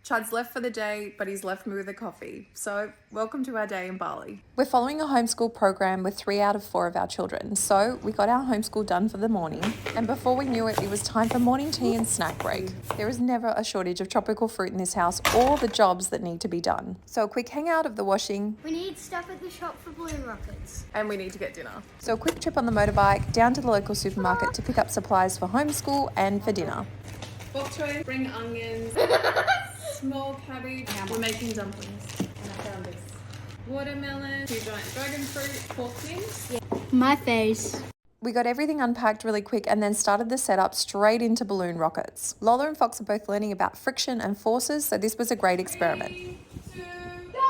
Chad's left for the day, but he's left me with a coffee. So, welcome to our day in Bali. We're following a homeschool program with 3 out of 4 of our children. So, we got our homeschool done for the morning, and before we knew it, it was time for morning tea and snack break. There is never a shortage of tropical fruit in this house or the jobs that need to be done. So, a quick hangout of the washing. We need stuff at the shop for balloon rockets. And we need to get dinner. So, a quick trip on the motorbike down to the local supermarket to pick up supplies for homeschool and for dinner. Bok choy, spring onions, small cabbage. We're making dumplings. And I found this. Watermelon, 2 giant dragon fruit, pork mince. Yeah. My face. We got everything unpacked really quick and then started the setup straight into balloon rockets. Lola and Fox are both learning about friction and forces, so this was a great experiment. 3, 2, 1, go!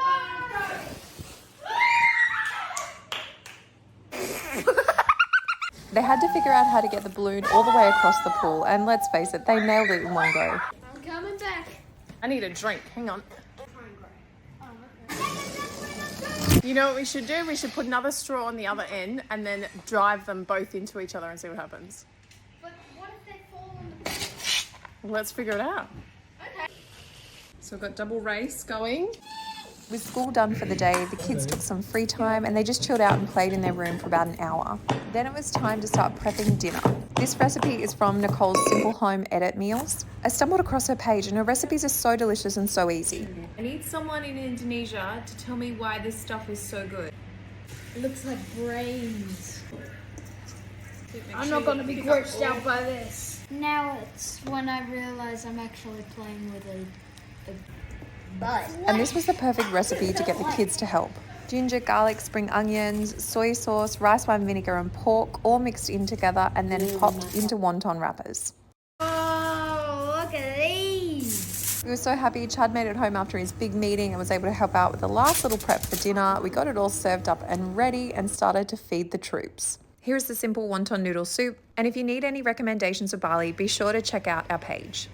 They had to figure out how to get the balloon all the way across the pool, and let's face it, they nailed it in one go. I'm coming back. I need a drink, hang on. You know what we should do? We should put another straw on the other end and then drive them both into each other and see what happens. But what if they fall on the pool? Let's figure it out. Okay. So we've got double race going. With school done for the day, the kids took some free time and they just chilled out and played in their room for about an hour. Then it was time to start prepping dinner. This recipe is from Nicole's Simple Home Edit Meals. I stumbled across her page and her recipes are so delicious and so easy. I need someone in Indonesia to tell me why this stuff is so good. It looks like brains. I'm not going to be grossed out by this. Now it's when I realize I'm actually playing with a butt. And this was the perfect recipe to get the kids to help. Ginger, garlic, spring onions, soy sauce, rice wine vinegar and pork all mixed in together and then popped into wonton wrappers. Oh, look at these. We were so happy. Chad made it home after his big meeting and was able to help out with the last little prep for dinner. We got it all served up and ready and started to feed the troops. Here is the simple wonton noodle soup. And if you need any recommendations of Bali, be sure to check out our page.